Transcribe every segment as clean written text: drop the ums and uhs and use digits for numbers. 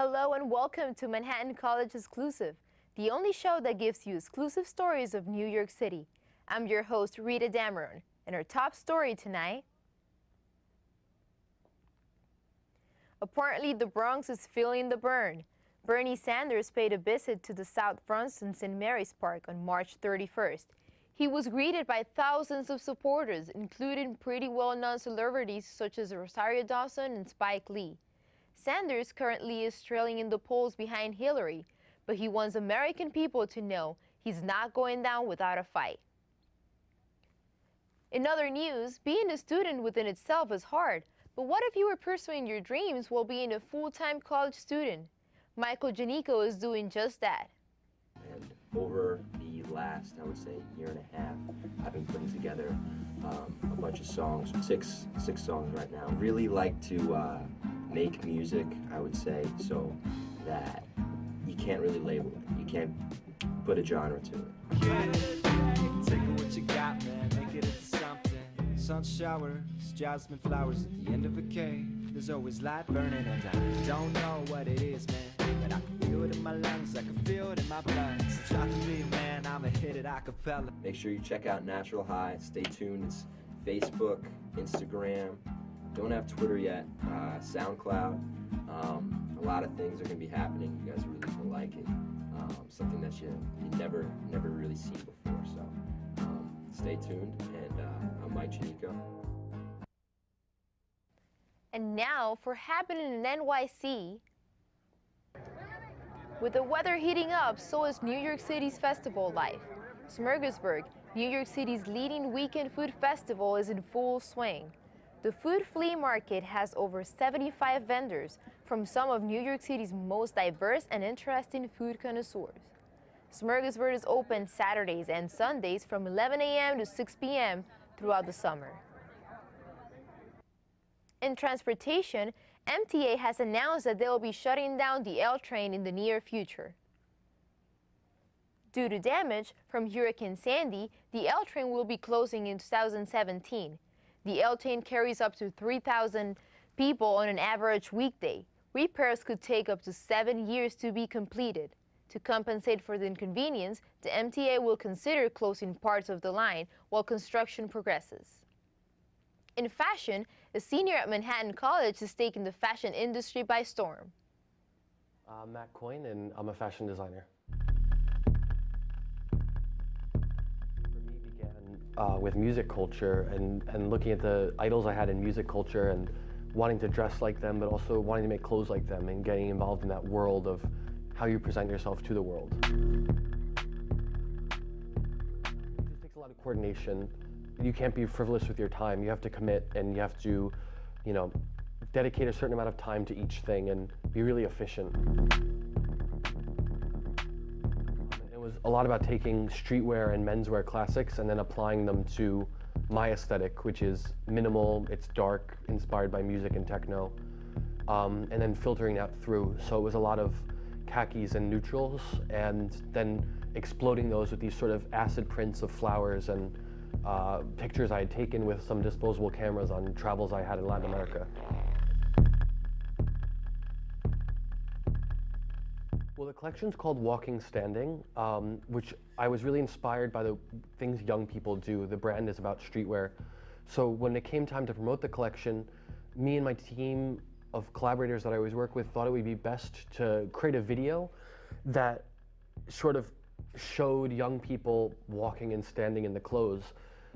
Hello and welcome to Manhattan College Exclusive, the only show that gives you exclusive stories of New York City. I'm your host, Rita, and our top story tonight. Apparently, the Bronx is feeling the burn. Bernie Sanders paid a visit to the South Bronx and St. Mary's Park on March 31st. He was greeted by thousands of supporters, including pretty well-known celebrities such as Rosario Dawson and Spike Lee. Sanders currently is trailing in the polls behind Hillary, but he wants American people to know he's not going down without a fight. In other news, being a student within itself is hard, but what if you were pursuing your dreams while being a full-time college student? Michael Janico is doing just that. And over the last, I would say, year and a half, I've been putting together a bunch of songs, six songs right now. Really like to make music, I would say, so that you can't really label it. You can't put a genre to it. Take what you got, man, make it into something. Sun showers, jasmine flowers at the end of a cave. There's always light burning and I don't know what it is, man, but I can feel it in my lungs, I can feel it in my blood. So try to be, man, I'ma hit it a cappella. Make sure you check out Natural High. Stay tuned. It's Facebook, Instagram. Don't have Twitter yet. SoundCloud. A lot of things are gonna be happening. You guys are really gonna like it. Something that you never really seen before. So stay tuned. And I'm Mike Janico. And now for Happenin NYC. With the weather heating up, so is New York City's festival life. Smorgasburg, New York City's leading weekend food festival, is in full swing. The food flea market has over 75 vendors from some of New York City's most diverse and interesting food connoisseurs. Smorgasburg is open Saturdays and Sundays from 11 a.m. to 6 p.m. throughout the summer. In transportation, MTA has announced that they will be shutting down the L train in the near future. Due to damage from Hurricane Sandy, the L train will be closing in 2017. The L train carries up to 3,000 people on an average weekday. Repairs could take up to 7 years to be completed. To compensate for the inconvenience, the MTA will consider closing parts of the line while construction progresses. In fashion, a senior at Manhattan College has taken the fashion industry by storm. I'm Matt Coyne, and I'm a fashion designer. For me, it began with music culture and looking at the idols I had in music culture and wanting to dress like them, but also wanting to make clothes like them and getting involved in that world of how you present yourself to the world. It just takes a lot of coordination. You can't be frivolous with your time. You have to commit and you have to, dedicate a certain amount of time to each thing and be really efficient. It was a lot about taking streetwear and menswear classics and then applying them to my aesthetic, which is minimal, it's dark, inspired by music and techno, and then filtering that through. So it was a lot of khakis and neutrals and then exploding those with these sort of acid prints of flowers and pictures I had taken with some disposable cameras on travels I had in Latin America. Well, the collection's called Walking Standing, which I was really inspired by the things young people do. The brand is about streetwear. So when it came time to promote the collection, me and my team of collaborators that I always work with thought it would be best to create a video that sort of showed young people walking and standing in the clothes.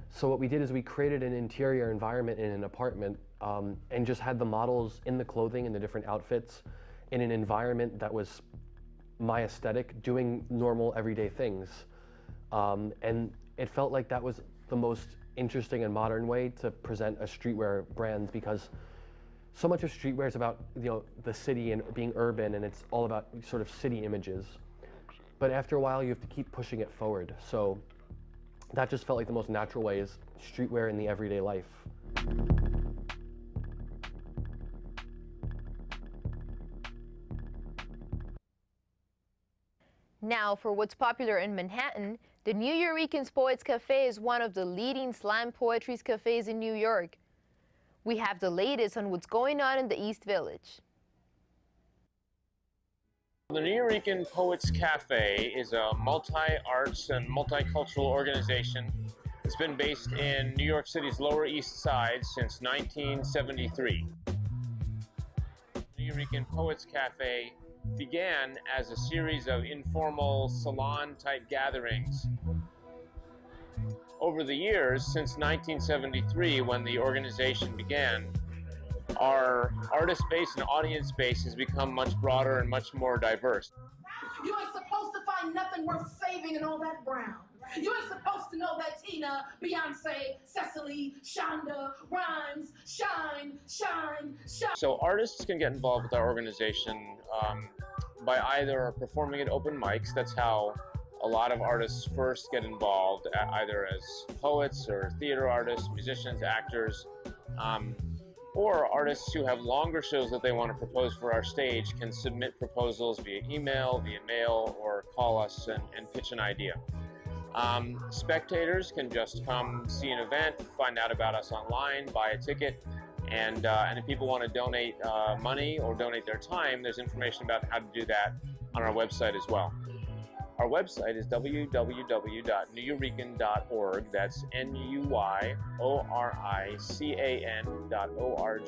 So what we did is we created an interior environment in an apartment and just had the models in the clothing and the different outfits in an environment that was my aesthetic, doing normal everyday things. And it felt like that was the most interesting and modern way to present a streetwear brand, because so much of streetwear is about the city and being urban, and it's all about sort of city images. But after a while, you have to keep pushing it forward. So that just felt like the most natural way, is streetwear in the everyday life. Now, for what's popular in Manhattan, the New Eurekans Poets Cafe is one of the leading slam poetry cafes in New York. We have the latest on what's going on in the East Village. The Nuyorican Poets Cafe is a multi-arts and multicultural organization. It's been based in New York City's Lower East Side since 1973. The Nuyorican Poets Cafe began as a series of informal salon-type gatherings. Over the years, since 1973, when the organization began, our artist base and audience base has become much broader and much more diverse. You ain't supposed to find nothing worth saving in all that brown. You ain't supposed to know that Tina, Beyonce, Cecily, Shonda, Rhimes, shine. So artists can get involved with our organization by either performing at open mics. That's how a lot of artists first get involved, either as poets or theater artists, musicians, actors, or artists who have longer shows that they want to propose for our stage can submit proposals via email, via mail, or call us and pitch an idea. Spectators can just come see an event, find out about us online, buy a ticket, and if people want to donate money or donate their time, there's information about how to do that on our website as well. Our website is www.nuyorican.org. That's NUYORICAN.org.